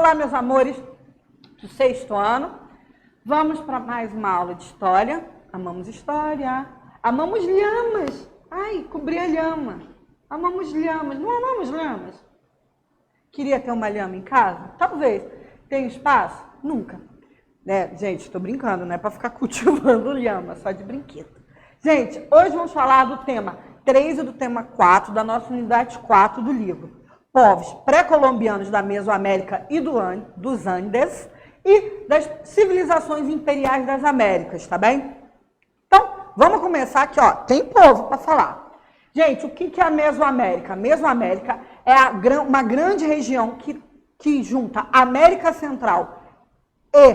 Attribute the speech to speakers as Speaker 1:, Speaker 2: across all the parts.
Speaker 1: Olá, meus amores do 6º ano. Vamos para mais uma aula de história. Amamos história. Amamos lhamas. Ai, cobrir a lhama. Amamos lhamas. Não amamos lhamas? Queria ter uma lhama em casa? Talvez. Tem espaço? Nunca. Gente, estou brincando, não é para ficar cultivando lhama, só de brinquedo. Gente, hoje vamos falar do tema 3 e do tema 4 da nossa unidade 4 do livro. Povos pré-colombianos da Mesoamérica e dos Andes e das civilizações imperiais das Américas, tá bem? Então, vamos começar aqui, ó. Tem povo para falar. Gente, o que é a Mesoamérica? A Mesoamérica é uma grande região que junta a América Central e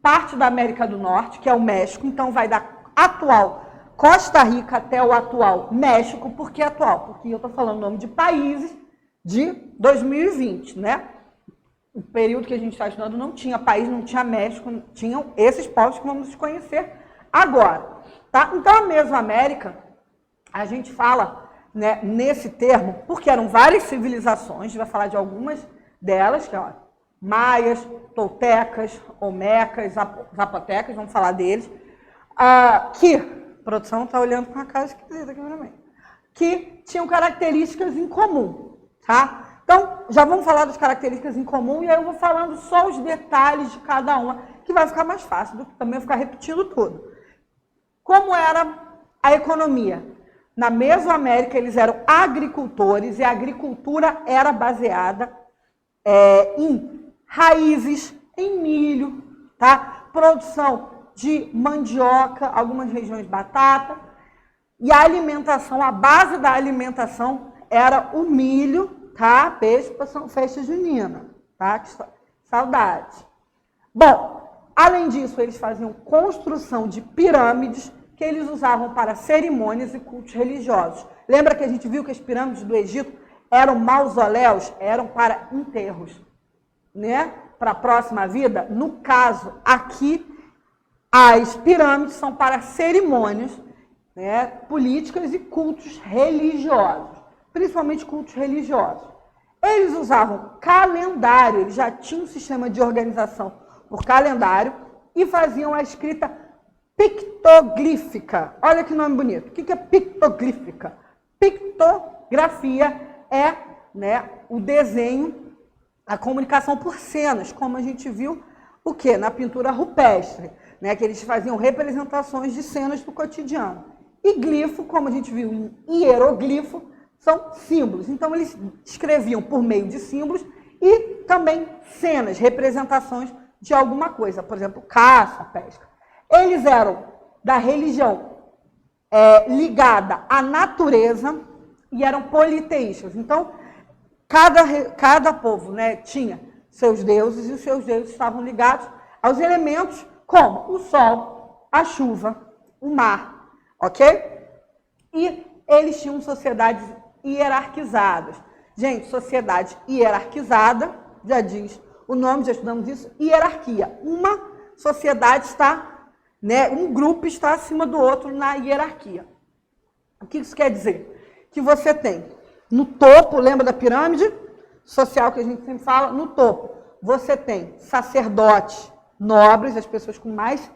Speaker 1: parte da América do Norte, que é o México. Então, vai da atual Costa Rica até o atual México. Por que atual? Porque eu estou falando o nome de países de 2020, né? O período que a gente está estudando não tinha país, não tinha México, tinham esses povos que vamos conhecer agora, tá? Então, a Mesoamérica, a gente fala, né, nesse termo, porque eram várias civilizações, a gente vai falar de algumas delas, que ó, maias, toltecas, olmecas, zapotecas, vamos falar deles, que, a produção está olhando com a cara esquisita aqui para mim, que tinham características em comum. Tá? Então, já vamos falar das características em comum e aí eu vou falando só os detalhes de cada uma, que vai ficar mais fácil do que também eu ficar repetindo tudo. Como era a economia? Na Mesoamérica, eles eram agricultores e a agricultura era baseada em raízes, em milho, tá? Produção de mandioca, algumas regiões batata, e a alimentação, a base da alimentação era o milho, tá? Peixe para festa junina, tá? Que saudade. Bom, além disso, eles faziam construção de pirâmides que eles usavam para cerimônias e cultos religiosos. Lembra que a gente viu que as pirâmides do Egito eram mausoléus? Eram para enterros, né? Para a próxima vida. No caso, aqui, as pirâmides são para cerimônias, né, políticas e cultos religiosos. Principalmente cultos religiosos. Eles usavam calendário, eles já tinham um sistema de organização por calendário e faziam a escrita pictoglífica. Olha que nome bonito. O que é pictoglífica? Pictografia é, né, o desenho, a comunicação por cenas, como a gente viu o quê? Na pintura rupestre, né, que eles faziam representações de cenas do cotidiano. E glifo, como a gente viu em hieroglifo, são símbolos. Então, eles escreviam por meio de símbolos e também cenas, representações de alguma coisa. Por exemplo, caça, pesca. Eles eram da religião ligada à natureza e eram politeístas. Então, cada povo, né, tinha seus deuses e os seus deuses estavam ligados aos elementos como o sol, a chuva, o mar, ok? E eles tinham sociedades hierarquizadas. Gente, sociedade hierarquizada, já diz o nome, já estudamos isso, hierarquia. Uma sociedade está, né, um grupo está acima do outro na hierarquia. O que isso quer dizer? Que você tem no topo, lembra da pirâmide social que a gente sempre fala? No topo, você tem sacerdotes, nobres, as pessoas com mais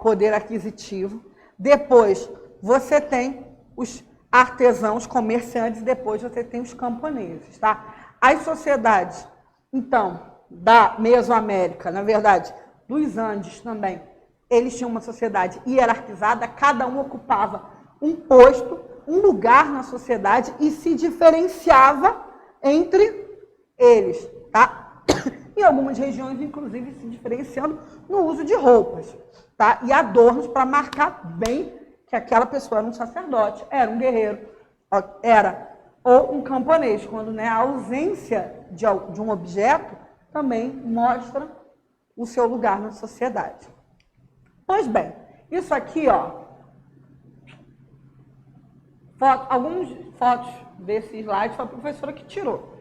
Speaker 1: poder aquisitivo. Depois, você tem os artesãos, comerciantes, depois você tem os camponeses, tá? As sociedades, então, da Mesoamérica, na verdade, dos Andes também, eles tinham uma sociedade hierarquizada, cada um ocupava um posto, um lugar na sociedade e se diferenciava entre eles, tá? Em algumas regiões, inclusive, se diferenciando no uso de roupas, tá? E adornos para marcar bem que aquela pessoa era um sacerdote, era um guerreiro, ou um camponês, quando, né, a ausência de um objeto também mostra o seu lugar na sociedade. Pois bem, isso aqui, algumas fotos desse slide foi a professora que tirou,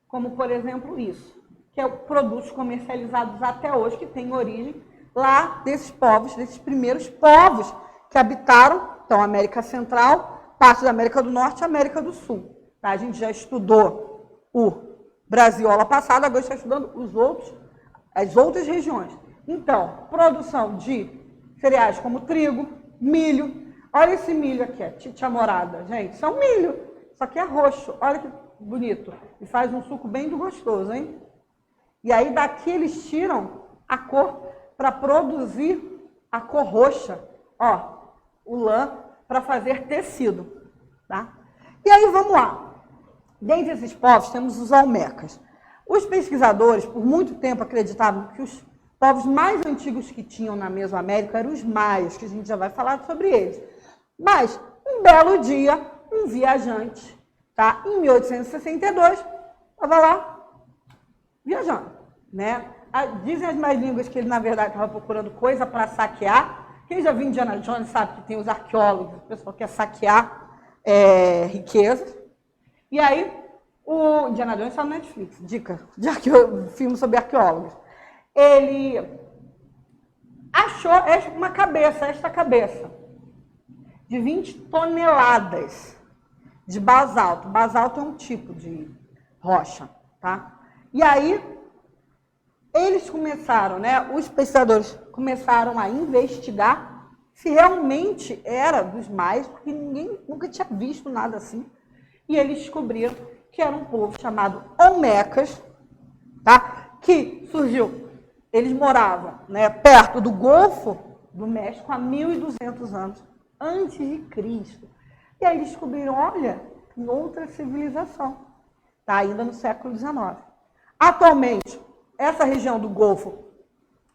Speaker 1: como, por exemplo, isso, que é produtos comercializados até hoje, que tem origem lá desses povos, desses primeiros povos que habitaram, então, a América Central, parte da América do Norte e América do Sul. Tá? A gente já estudou o Brasil, aula passada, agora está estudando as outras regiões. Então, produção de cereais como trigo, milho. Olha esse milho aqui, Titia Morada. Gente, isso é um milho, só que é roxo. Olha que bonito. E faz um suco bem gostoso, hein? E aí daqui eles tiram a cor para produzir a cor roxa. Ó, o lã para fazer tecido, tá? E aí vamos lá. Dentre esses povos temos os olmecas. Os pesquisadores, por muito tempo, acreditavam que os povos mais antigos que tinham na Mesoamérica eram os maias, que a gente já vai falar sobre eles. Mas, um belo dia, um viajante, tá, em 1862, estava lá viajando, né? Dizem as mais línguas que ele, na verdade, estava procurando coisa para saquear. Quem já viu Indiana Jones sabe que tem os arqueólogos, o pessoal quer saquear riquezas. E aí, o Indiana Jones está no Netflix, dica de filme sobre arqueólogos. Ele achou esta cabeça, de 20 toneladas de basalto. Basalto é um tipo de rocha, tá? E aí, eles começaram, né, os pesquisadores começaram a investigar se realmente era dos maias, porque ninguém nunca tinha visto nada assim. E eles descobriram que era um povo chamado Olmecas, tá? Que surgiu, eles moravam, né, perto do Golfo do México há 1.200 anos antes de Cristo. E aí eles descobriram, olha, em outra civilização, tá? Ainda no século XIX. Atualmente, essa região do Golfo,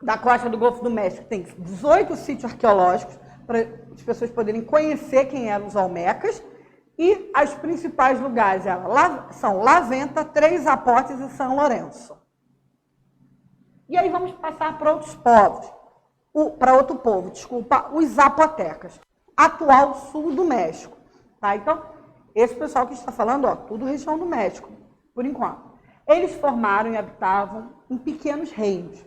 Speaker 1: da costa do Golfo do México, tem 18 sítios arqueológicos para as pessoas poderem conhecer quem eram os Olmecas. E os principais lugares são Laventa, Três Zapotes e São Lourenço. E aí vamos passar para outros povos, para outro povo, desculpa, os zapotecas, atual sul do México. Tá? Então, esse pessoal que está falando, ó, tudo região do México, por enquanto. Eles formaram e habitavam em pequenos reinos.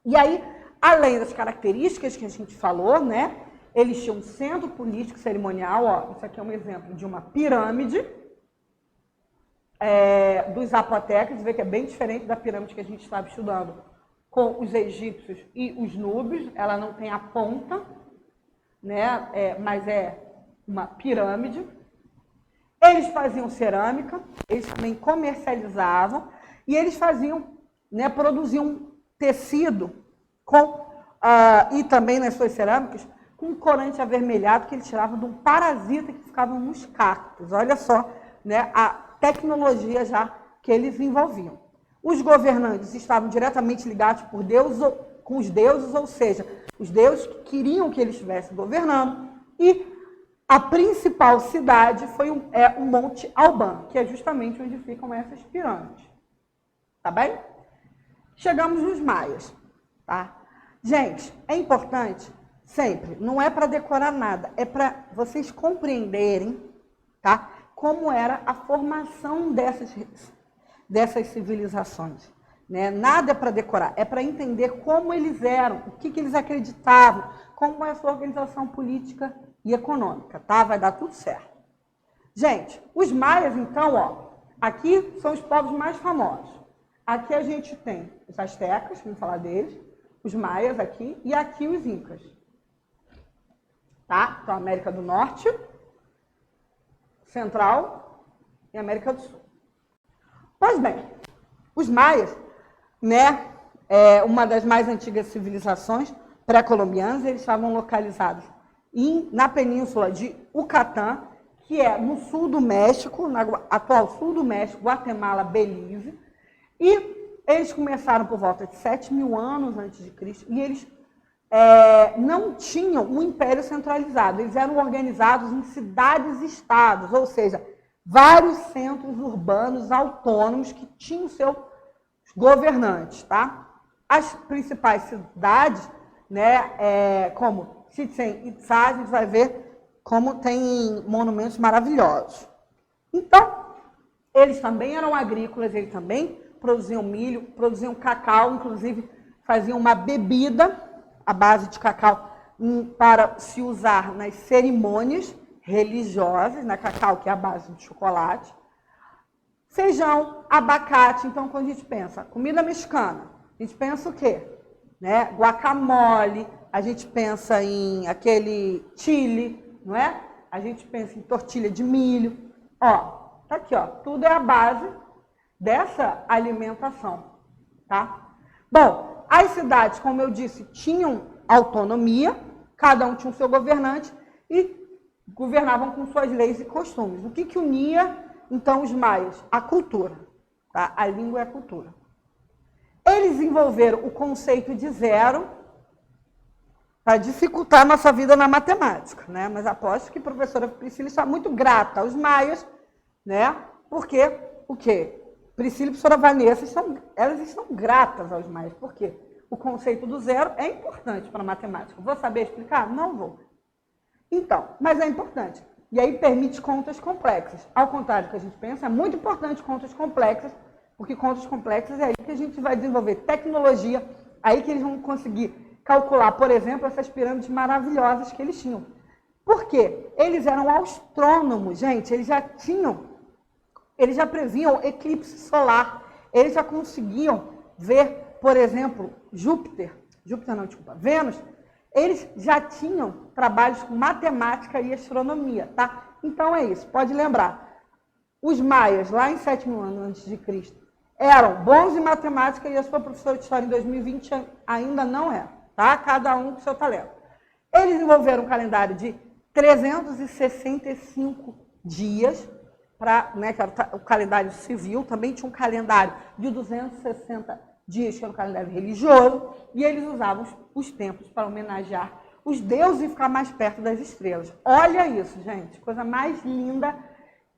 Speaker 1: E aí, além das características que a gente falou, né? Eles tinham um centro político cerimonial, ó, isso aqui é um exemplo de uma pirâmide dos zapotecas, vê que é bem diferente da pirâmide que a gente estava estudando com os egípcios e os núbios. Ela não tem a ponta, né, mas é uma pirâmide. Eles faziam cerâmica, eles também comercializavam e eles faziam, né, produziam tecido e também nas suas cerâmicas com corante avermelhado que eles tiravam de um parasita que ficava nos cactos. Olha só, né, a tecnologia já que eles desenvolviam. Os governantes estavam diretamente ligados com os deuses, ou seja, os deuses que queriam que eles estivessem governando. E a principal cidade foi o Monte Alban, que é justamente onde ficam essas pirâmides. Tá bem? Chegamos nos maias. Tá? Gente, é importante sempre, não é para decorar nada, é para vocês compreenderem, tá, como era a formação dessas civilizações. Né? Nada é para decorar, é para entender como eles eram, o que eles acreditavam, como é a sua organização política e econômica. Tá? Vai dar tudo certo. Gente, os maias, então, ó, aqui são os povos mais famosos. Aqui a gente tem os astecas, vamos falar deles, os maias aqui, e aqui os incas. Tá? Então, América do Norte, Central e América do Sul. Pois bem, os maias, né, uma das mais antigas civilizações pré-colombianas, eles estavam localizados na península de Yucatán, que é no sul do México, no atual sul do México, Guatemala, Belize, e eles começaram por volta de 7.000 anos antes de Cristo, e eles não tinham um império centralizado, eles eram organizados em cidades-estados, ou seja, vários centros urbanos autônomos que tinham seus governantes. Tá? As principais cidades, né, como Chichén Itzá, a gente vai ver como tem monumentos maravilhosos. Então, eles também eram agrícolas, eles também produziam milho, produziam cacau, inclusive faziam uma bebida à base de cacau para se usar nas cerimônias religiosas, na cacau, que é a base de chocolate. Feijão, abacate. Então, quando a gente pensa comida mexicana, a gente pensa o quê? Né? Guacamole, a gente pensa em aquele chile, não é? A gente pensa em tortilha de milho. Ó, tá aqui, ó. Tudo é a base dessa alimentação, tá? Bom, as cidades, como eu disse, tinham autonomia, cada um tinha o seu governante e governavam com suas leis e costumes. O que unia, então, os maias? A cultura, tá? A língua e a cultura. Eles desenvolveram o conceito de zero para dificultar a nossa vida na matemática, né? Mas aposto que a professora Priscila está muito grata aos maias, né? Porque o quê? Priscila e a professora Vanessa, elas estão gratas aos maias. Por quê? O conceito do zero é importante para a matemática. Vou saber explicar? Não vou. Então, mas é importante. E aí permite contas complexas. Ao contrário do que a gente pensa, é muito importante contas complexas, porque contas complexas é aí que a gente vai desenvolver tecnologia, aí que eles vão conseguir calcular, por exemplo, essas pirâmides maravilhosas que eles tinham. Por quê? Eles eram astrônomos, gente, eles já previam eclipse solar, eles já conseguiam ver, por exemplo, Vênus, eles já tinham trabalhos com matemática e astronomia, tá? Então é isso, pode lembrar. Os maias, lá em 7.000 anos antes de Cristo, eram bons em matemática e a sua professora de história em 2020 ainda não é, tá? Cada um com seu talento. Eles desenvolveram um calendário de 365 dias, né, que era o calendário civil, também tinha um calendário de 260 dias, que era um calendário religioso, e eles usavam os tempos para homenagear os deuses e ficar mais perto das estrelas. Olha isso, gente, coisa mais linda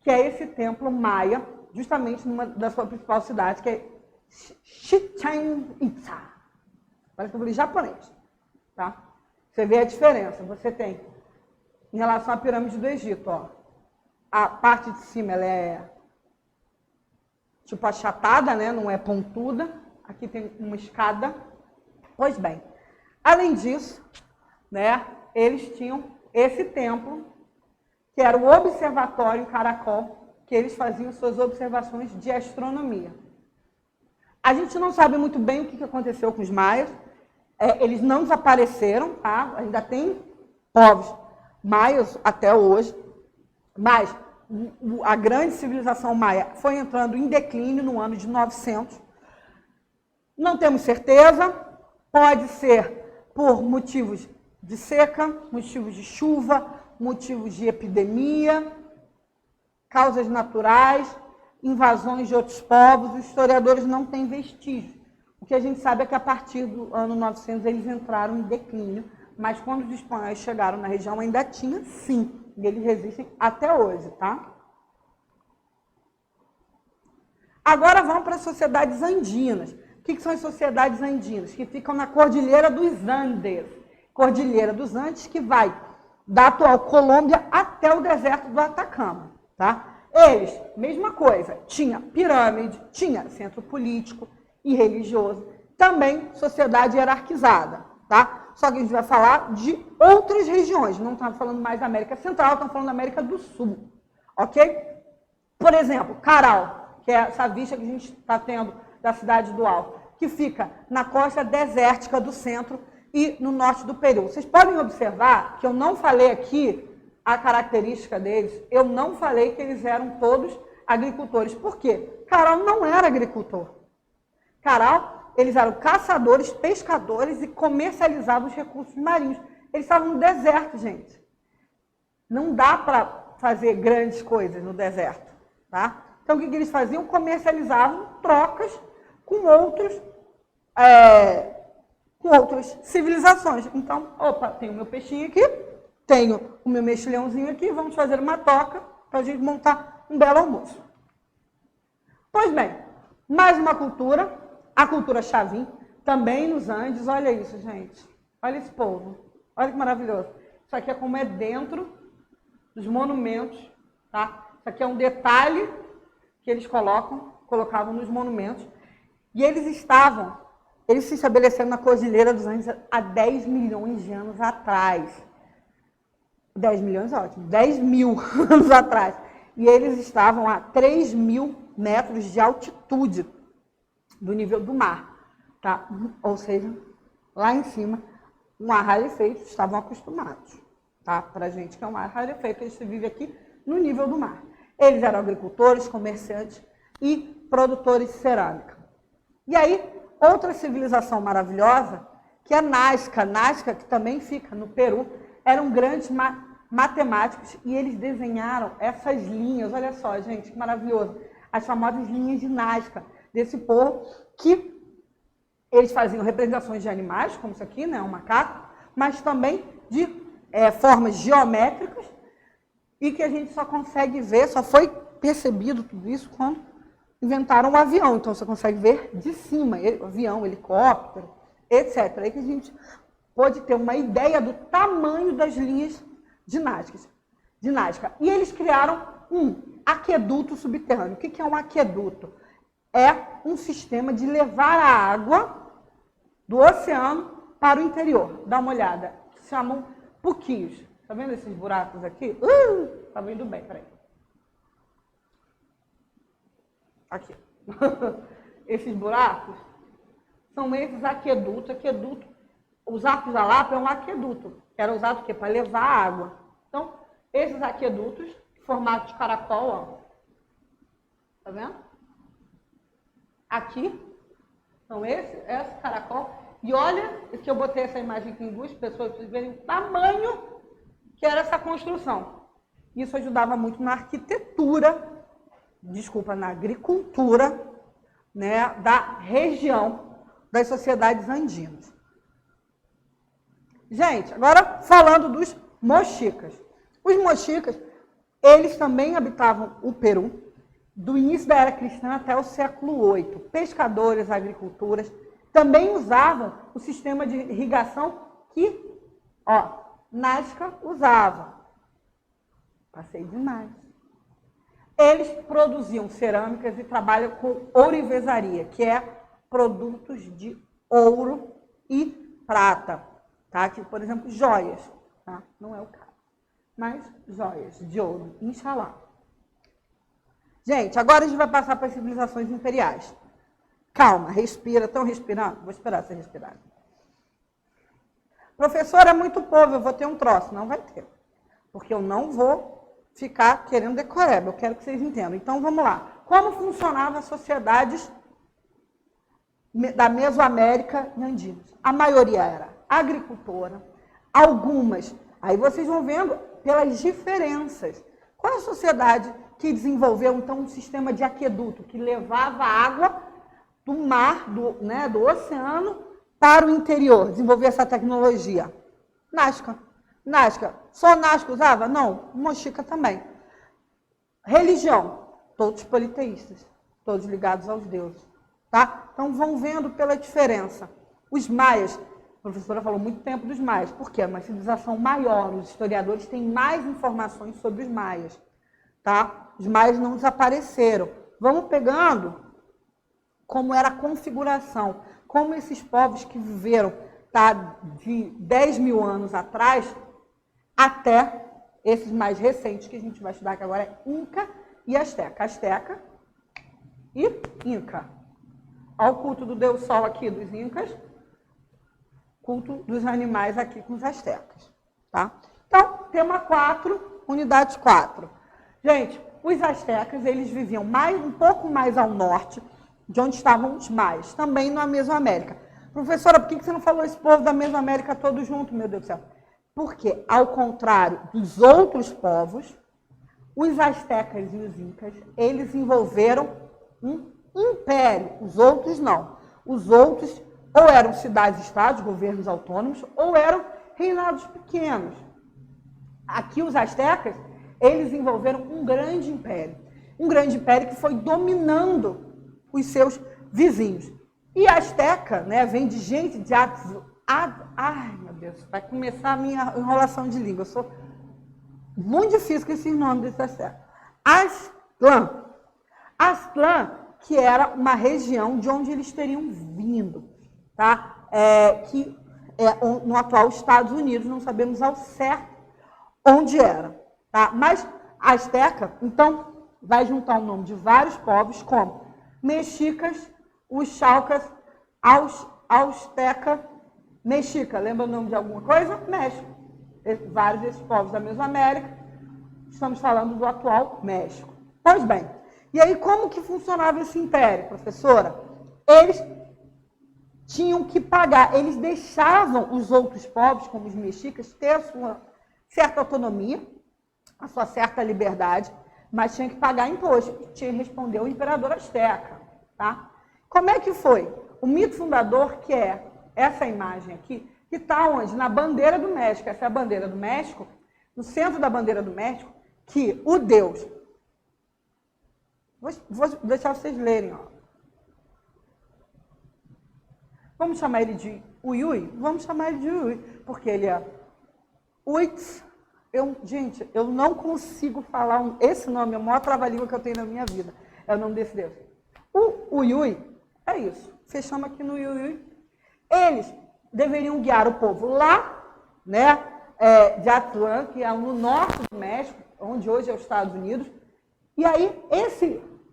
Speaker 1: que é esse templo maia, justamente numa da sua principal cidade, que é Chichén Itzá. Parece que eu falei japonês, tá? Você vê a diferença. Você tem, em relação à pirâmide do Egito, ó, a parte de cima ela é tipo achatada, né? Não é pontuda. Aqui tem uma escada. Pois bem, além disso, né, eles tinham esse templo, que era o observatório em Caracol, que eles faziam suas observações de astronomia. A gente não sabe muito bem o que aconteceu com os maias. Eles não desapareceram, tá? Ainda tem povos maias até hoje, mas a grande civilização maia foi entrando em declínio no ano de 900. Não temos certeza, pode ser por motivos de seca, motivos de chuva, motivos de epidemia, causas naturais, invasões de outros povos. Os historiadores não têm vestígios. O que a gente sabe é que a partir do ano 900 eles entraram em declínio, mas quando os espanhóis chegaram na região ainda tinha, sim, e eles resistem até hoje, tá? Agora vamos para as sociedades andinas. O que são as sociedades andinas? Que ficam na Cordilheira dos Andes. Cordilheira dos Andes, que vai da atual Colômbia até o deserto do Atacama, tá? Eles, mesma coisa, tinha pirâmide, tinha centro político e religioso, também sociedade hierarquizada, tá? Só que a gente vai falar de outras regiões, não estamos falando mais da América Central, estamos falando da América do Sul, ok? Por exemplo, Caral, que é essa vista que a gente está tendo da cidade do Alto, que fica na costa desértica do centro e no norte do Peru. Vocês podem observar que eu não falei aqui a característica deles, eu não falei que eles eram todos agricultores. Por quê? Caral não era agricultor. Caral, eles eram caçadores, pescadores e comercializavam os recursos marinhos. Eles estavam no deserto, gente. Não dá para fazer grandes coisas no deserto, tá? Então, o que eles faziam? Comercializavam trocas com outras civilizações. Então, opa, tenho o meu peixinho aqui, tenho o meu mexilhãozinho aqui, vamos fazer uma toca para a gente montar um belo almoço. Pois bem, mais uma cultura, a cultura Chavin, também nos Andes. Olha isso, gente. Olha esse povo. Olha que maravilhoso. Isso aqui é como é dentro dos monumentos, tá? Isso aqui é um detalhe que eles colocavam nos monumentos. E eles se estabeleceram na Cordilheira dos Andes há 10 milhões de anos atrás. 10 milhões é ótimo, 10 mil anos atrás. E eles estavam há 3.000 metros de altitude do nível do mar, tá? Ou seja, lá em cima, um ar rarefeito, estavam acostumados, tá? Para gente que é um ar rarefeito, eles vivem aqui no nível do mar. Eles eram agricultores, comerciantes e produtores de cerâmica. E aí, outra civilização maravilhosa, que é Nazca. Nazca, que também fica no Peru, eram grandes matemáticos e eles desenharam essas linhas. Olha só, gente, que maravilhoso. As famosas linhas de Nazca, desse povo, que eles faziam representações de animais, como isso aqui, né, um macaco, mas também de formas geométricas e que a gente só consegue ver, só foi percebido tudo isso quando inventaram o avião. Então, você consegue ver de cima, avião, helicóptero, etc. Aí que a gente pode ter uma ideia do tamanho das linhas de Nazca. E eles criaram um aqueduto subterrâneo. O que é um aqueduto? É um sistema de levar a água do oceano para o interior. Dá uma olhada. Se chamam puquios. Tá vendo esses buracos aqui? Tá vendo bem, peraí. Aqui. Esses buracos são esses aquedutos. Os arcos da Lapa é um aqueduto. Era usado o quê? Para levar água. Então, esses aquedutos, formato de caracol, ó. Tá vendo? Aqui, são esse caracol. E olha, que eu botei essa imagem aqui em duas pessoas, para vocês verem o tamanho que era essa construção. Isso ajudava muito na arquitetura, na agricultura, né, da região das sociedades andinas. Gente, agora falando dos mochicas. Os mochicas, eles também habitavam o Peru, do início da era cristã até o século VIII. Pescadores, agricultores, também usavam o sistema de irrigação que, Nazca usava. Passei demais. Eles produziam cerâmicas e trabalham com ourivesaria, que é produtos de ouro e prata. Tá? Aqui, por exemplo, joias. Tá? Não é o caso. Mas joias de ouro, Inxalá. Gente, agora a gente vai passar para as civilizações imperiais. Calma, respira. Estão respirando? Vou esperar vocês respirarem. Professor, é muito povo, eu vou ter um troço. Não vai ter. Porque eu não vou ficar querendo decoreba, eu quero que vocês entendam. Então, vamos lá. Como funcionavam as sociedades da Mesoamérica e Andinos? A maioria era agricultora, algumas. Aí vocês vão vendo pelas diferenças. Qual é a sociedade que desenvolveu, então, um sistema de aqueduto, que levava água do mar, do oceano, para o interior, desenvolver essa tecnologia? Nazca. Nazca. Só Nazca usava? Não. Mochica também. Religião. Todos politeístas. Todos ligados aos deuses. Tá? Então, vão vendo pela diferença. Os maias, a professora falou muito tempo dos maias. Por quê? É uma civilização maior. Os historiadores têm mais informações sobre os maias. Tá? Os maias não desapareceram. Vamos pegando como era a configuração. Como esses povos que viveram, tá, de 10 mil anos atrás até esses mais recentes que a gente vai estudar, que agora é Inca e Azteca. Azteca e Inca. Olha o culto do Deus Sol aqui dos Incas, culto dos animais aqui com os Aztecas. Tá? Então, tema 4, unidade 4. Gente, os Aztecas, eles viviam um pouco mais ao norte, de onde estavam os maias, também na Mesoamérica. Professora, por que você não falou esse povo da Mesoamérica todo junto, meu Deus do céu? Porque, ao contrário dos outros povos, os astecas e os incas, eles envolveram um império. Os outros não. Os outros ou eram cidades-estados, governos autônomos, ou eram reinados pequenos. Aqui, os astecas, eles envolveram um grande império. Um grande império que foi dominando os seus vizinhos. E Azteca, né, vem de gente de ai, meu Deus, vai começar a minha enrolação de língua. Eu sou muito difícil com esses nomes desse Azteca. Aztlán. Aztlán, que era uma região de onde eles teriam vindo, tá? Que é no atual Estados Unidos, não sabemos ao certo onde era. Tá? Mas a Azteca, então, vai juntar o nome de vários povos, como mexicas, os chalcas, austeca, mexica. Lembra o nome de alguma coisa? México. Vários desses povos da Mesoamérica. Estamos falando do atual México. Pois bem, e aí como que funcionava esse império, professora? Eles tinham que pagar, eles deixavam os outros povos, como os mexicas, ter a sua certa autonomia, a sua certa liberdade, mas tinha que pagar imposto. Tinha que responder o imperador azteca. Tá? Como é que foi? O mito fundador, que é essa imagem aqui, que está onde? Na bandeira do México. Essa é a bandeira do México. No centro da bandeira do México, que o Deus... Vou deixar vocês lerem. Ó. Vamos chamar ele de Uyui? Vamos chamar ele de Uyui, porque ele é Uitz. Gente, eu não consigo falar esse nome, é o maior trava-língua que eu tenho na minha vida. É o nome desse Deus. O Uyui é isso. Você chama aqui no Uyui. Eles deveriam guiar o povo lá, né, de Atlán, que é no norte do México, onde hoje é os Estados Unidos. E aí,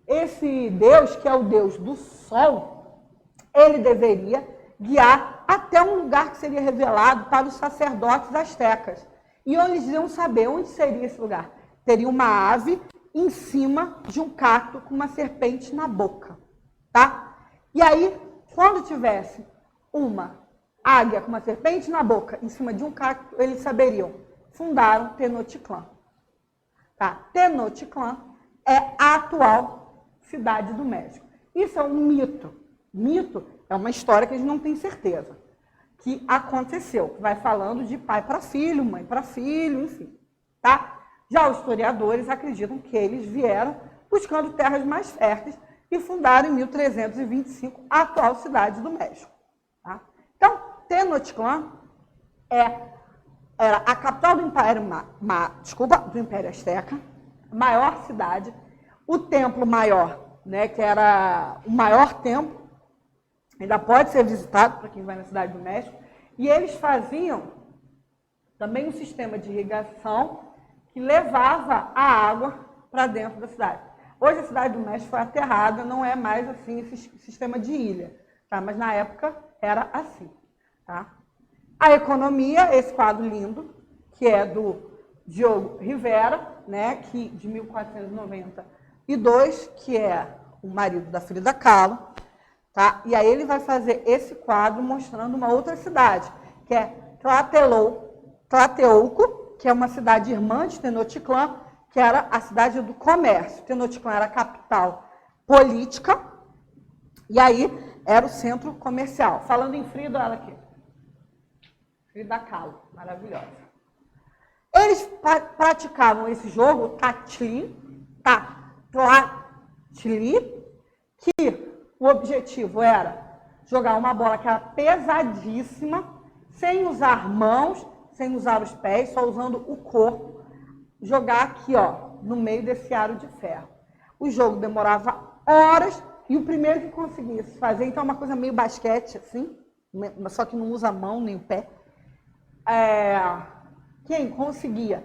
Speaker 1: esse Deus, que é o Deus do Sol, ele deveria guiar até um lugar que seria revelado para os sacerdotes astecas. E eles iam saber onde seria esse lugar. Teria uma ave em cima de um cacto com uma serpente na boca. Tá? E aí, quando tivesse uma águia com uma serpente na boca em cima de um cacto, eles saberiam. Fundaram Tenochtitlan. Tá? Tenochtitlan é a atual cidade do México. Isso é um mito. Mito é uma história que a gente não tem certeza que aconteceu, que vai falando de pai para filho, mãe para filho, enfim. Tá? Já os historiadores acreditam que eles vieram buscando terras mais férteis e fundaram em 1325 a atual cidade do México. Tá? Então, Tenochtitlan era a capital do Império, do Império Azteca, maior cidade, o templo maior, né, que era o maior templo, ainda pode ser visitado para quem vai na cidade do México, e eles faziam também um sistema de irrigação que levava a água para dentro da cidade. Hoje a cidade do México foi aterrada, não é mais assim esse sistema de ilha, tá? Mas na época era assim. Tá? A economia, esse quadro lindo, que é do Diogo Rivera, né, que, de 1492, que é o marido da Frida Kahlo. Tá? E aí ele vai fazer esse quadro mostrando uma outra cidade, que é Tlatelolco, que é uma cidade irmã de Tenochtitlan, que era a cidade do comércio. Tenochtitlan era a capital política, e aí era o centro comercial. Falando em Frida, olha aqui. Frida Kahlo, maravilhosa. Eles praticavam esse jogo, Tlatli, que o objetivo era jogar uma bola que era pesadíssima, sem usar mãos, sem usar os pés, só usando o corpo, jogar aqui, ó, no meio desse aro de ferro. O jogo demorava horas e o primeiro que conseguisse fazer, então é uma coisa meio basquete, assim, só que não usa a mão nem o pé. Quem conseguia,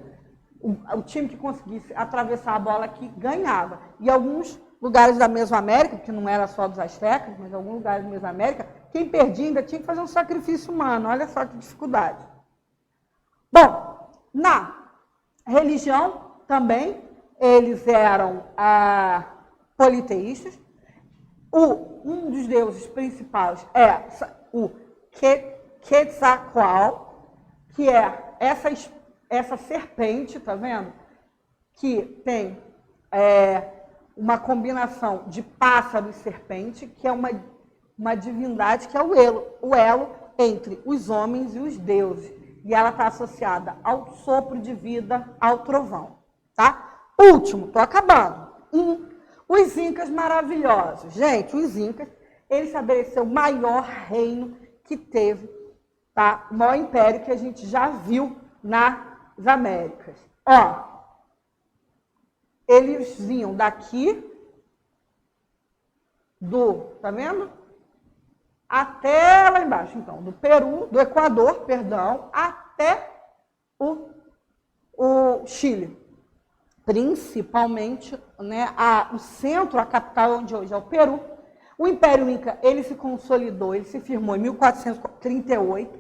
Speaker 1: o time que conseguisse atravessar a bola aqui, ganhava. E alguns lugares da Mesoamérica, que não era só dos astecas, mas alguns lugares da Mesoamérica, quem perdia ainda tinha que fazer um sacrifício humano. Olha só que dificuldade. Bom, na religião também, eles eram politeístas. Um dos deuses principais é o Quetzalcoatl, que é essa serpente, tá vendo? Que tem uma combinação de pássaro e serpente, que é uma divindade, que é o elo entre os homens e os deuses. E ela está associada ao sopro de vida, ao trovão. Tá? Último, estou acabando. Os incas maravilhosos. Gente, os incas, eles estabeleceram o maior reino que teve, tá? O maior império que a gente já viu nas Américas. Ó, eles vinham daqui, tá vendo? Até lá embaixo, então, do Peru, do Equador, perdão, até o Chile. Principalmente né, o centro, a capital onde hoje é o Peru. O Império Inca, ele se consolidou, ele se firmou em 1438,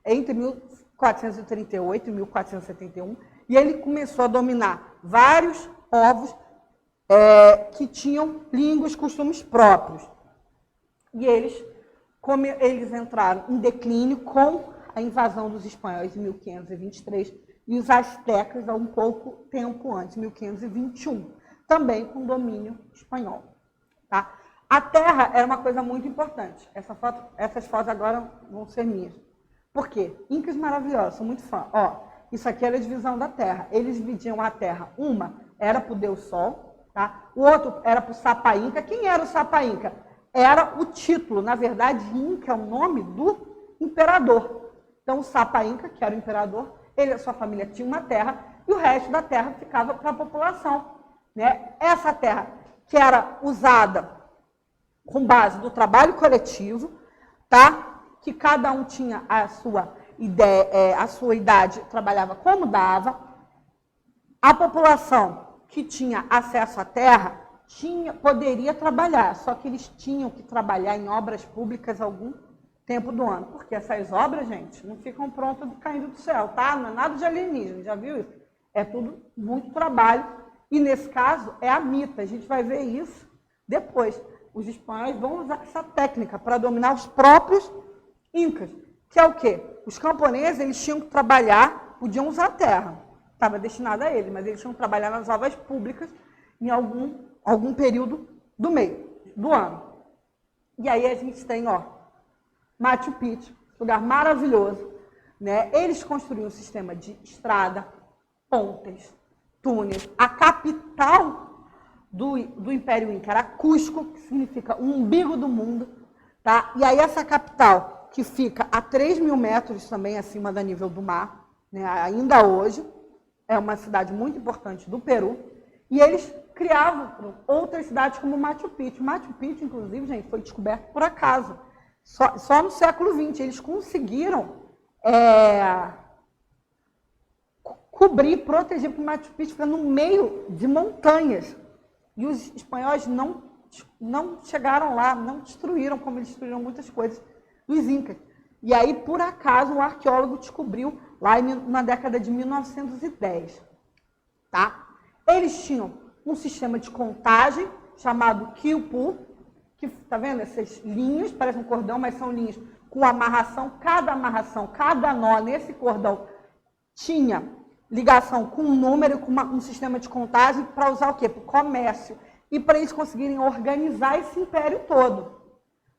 Speaker 1: entre 1438 e 1471, e ele começou a dominar vários povos que tinham línguas e costumes próprios. E eles entraram em declínio com a invasão dos espanhóis em 1523 e os astecas há um pouco tempo antes, 1521, também com domínio espanhol. Tá? A terra era uma coisa muito importante. Essas fotos agora vão ser minhas. Por quê? Incas maravilhosos, sou muito fã. Ó, isso aqui era a divisão da terra. Eles dividiam a terra. Uma era para o Deus Sol, tá? O outro era para o Sapa Inca. Quem era o Sapa Inca? Era o título. Na verdade, Inca é o nome do imperador. Então, o Sapa Inca, que era o imperador, ele e a sua família tinham uma terra e o resto da terra ficava para a população. Né? Essa terra que era usada com base no trabalho coletivo, tá? Que cada um tinha a sua ideia, a sua idade, trabalhava como dava. A população que tinha acesso à terra poderia trabalhar, só que eles tinham que trabalhar em obras públicas algum tempo do ano, porque essas obras, gente, não ficam prontas caindo do céu, tá? Não é nada de alienígena, já viu isso? É tudo muito trabalho, e nesse caso é a mita, a gente vai ver isso depois. Os espanhóis vão usar essa técnica para dominar os próprios incas, que é o quê? Os camponeses, eles tinham que trabalhar, podiam usar a terra, estava destinada a eles, mas eles tinham que trabalhar nas obras públicas em algum período do ano. E aí a gente tem, ó, Machu Picchu, lugar maravilhoso, né? Eles construíram um sistema de estrada, pontes, túneis. A capital do Império Inca era Cusco, que significa o umbigo do mundo, tá? E aí essa capital, que fica a 3.000 metros também acima do nível do mar, né? Ainda hoje, é uma cidade muito importante do Peru, e eles criavam outras cidades como Machu Picchu. Machu Picchu, inclusive, gente, foi descoberto por acaso. Só no século XX eles conseguiram cobrir, proteger, porque Machu Picchu fica no meio de montanhas. E os espanhóis não chegaram lá, não destruíram, como eles destruíram muitas coisas dos incas. E aí, por acaso, um arqueólogo descobriu lá na década de 1910. Tá? Eles tinham um sistema de contagem chamado Quiupu, que, tá vendo? Essas linhas, parece um cordão, mas são linhas com amarração. Cada nó nesse cordão tinha ligação com um número, com um sistema de contagem para usar o quê? Para o comércio. E para eles conseguirem organizar esse império todo.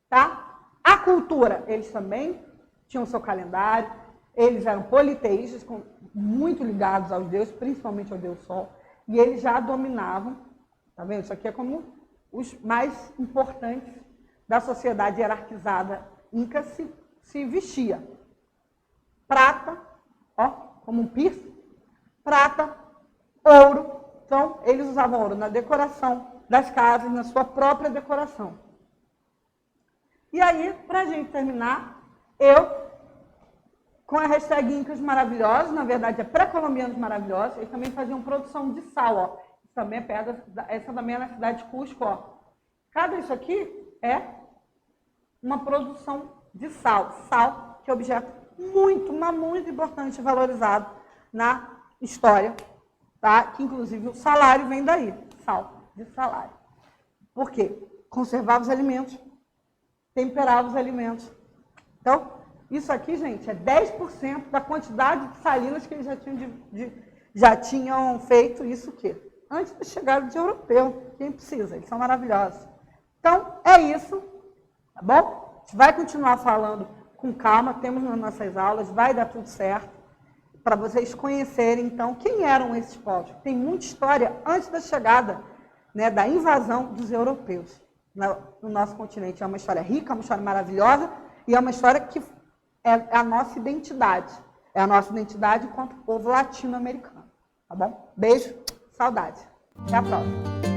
Speaker 1: Tá? A cultura, eles também tinham o seu calendário, eles eram politeístas, muito ligados aos deuses, principalmente ao Deus Sol, e eles já dominavam, tá vendo? Isso aqui é como os mais importantes da sociedade hierarquizada inca se vestia. Prata, ó, como um piercing, prata, ouro. Então, eles usavam ouro na decoração das casas, na sua própria decoração. E aí, para a gente terminar, com a hashtag Incas Maravilhosos, na verdade é pré-colombianos maravilhosos, eles também faziam produção de sal, ó. Isso também é perto, essa também é na cidade de Cusco, ó. Cada isso aqui é uma produção de sal. Sal, que é objeto muito importante e valorizado na história, tá? Que inclusive o salário vem daí, sal, de salário. Por quê? Conservava os alimentos, temperava os alimentos. Então, isso aqui, gente, é 10% da quantidade de salinas que eles já tinham feito isso o quê? Antes da chegada de europeu. Quem precisa? Eles são maravilhosos. Então, é isso, tá bom? A gente vai continuar falando com calma, temos nas nossas aulas, vai dar tudo certo, para vocês conhecerem, então, quem eram esses povos. Tem muita história antes da chegada, né, da invasão dos europeus no nosso continente. É uma história rica, é uma história maravilhosa, e é uma história que é a nossa identidade. É a nossa identidade enquanto povo latino-americano. Tá bom? Beijo, saudade. Até a próxima.